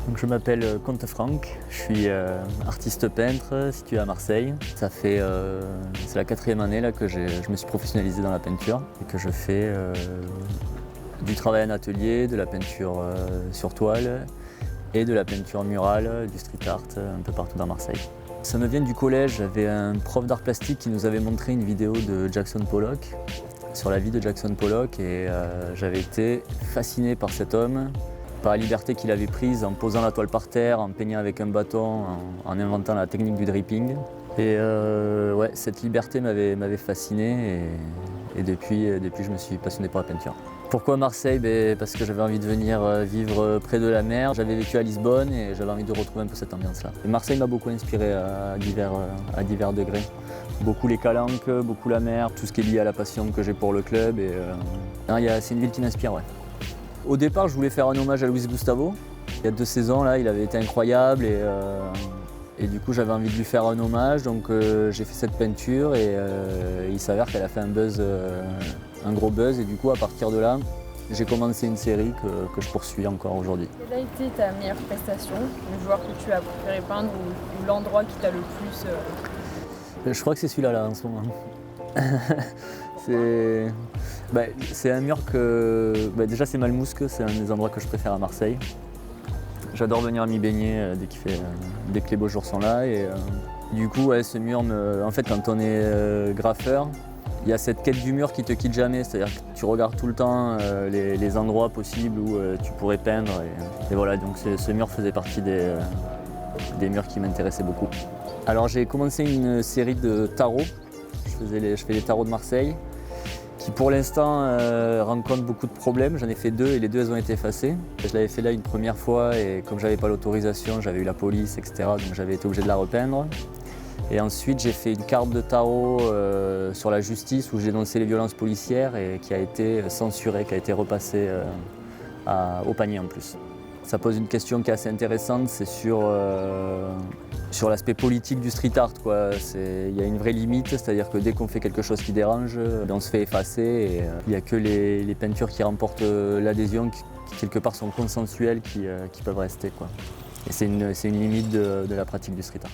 Donc, je m'appelle Comte Franck, je suis artiste peintre situé à Marseille. C'est la 4e année là, que je me suis professionnalisé dans la peinture et que je fais du travail en atelier, de la peinture sur toile et de la peinture murale, du street art un peu partout dans Marseille. Ça me vient du collège, j'avais un prof d'art plastique qui nous avait montré une vidéo de Jackson Pollock, sur la vie de Jackson Pollock et j'avais été fasciné par cet homme, par la liberté qu'il avait prise en posant la toile par terre, en peignant avec un bâton, en inventant la technique du dripping. Et ouais, cette liberté m'avait fasciné et depuis je me suis passionné par la peinture. Pourquoi Marseille? Parce que j'avais envie de venir vivre près de la mer. J'avais vécu à Lisbonne et j'avais envie de retrouver un peu cette ambiance-là. Marseille m'a beaucoup inspiré à divers degrés. Beaucoup les calanques, beaucoup la mer, tout ce qui est lié à la passion que j'ai pour le club. C'est une ville qui m'inspire, ouais. Au départ, je voulais faire un hommage à Luis Gustavo. Il y a 2 saisons, là, il avait été incroyable et du coup, j'avais envie de lui faire un hommage. Donc j'ai fait cette peinture et il s'avère qu'elle a fait un gros buzz. Et du coup, à partir de là, j'ai commencé une série que je poursuis encore aujourd'hui. Quelle a été ta meilleure prestation, le joueur que tu as préféré peindre ou l'endroit qui t'a le plus... Je crois que c'est celui-là, là, en ce moment. C'est un mur que... déjà, c'est Malmousque, c'est un des endroits que je préfère à Marseille. J'adore venir m'y baigner dès que les beaux jours sont là. Et du coup, ouais, ce mur, en fait, quand on est graffeur, il y a cette quête du mur qui te quitte jamais. C'est-à-dire que tu regardes tout le temps les endroits possibles où tu pourrais peindre. Et voilà, donc ce mur faisait partie des murs qui m'intéressaient beaucoup. Alors j'ai commencé une série de tarots. Je fais les tarots de Marseille, qui pour l'instant rencontrent beaucoup de problèmes. J'en ai fait 2 et les 2 elles ont été effacées. Je l'avais fait là une première fois et comme j'avais pas l'autorisation, j'avais eu la police, etc. Donc j'avais été obligé de la repeindre. Et ensuite j'ai fait une carte de tarot sur la justice où j'ai dénoncé les violences policières et qui a été censurée, qui a été repassée au panier en plus. Ça pose une question qui est assez intéressante, c'est sur l'aspect politique du street art, quoi. Il y a une vraie limite, c'est-à-dire que dès qu'on fait quelque chose qui dérange, on se fait effacer et il n'y a que les peintures qui remportent l'adhésion, qui quelque part sont consensuelles, qui peuvent rester, quoi. Et c'est une limite de la pratique du street art.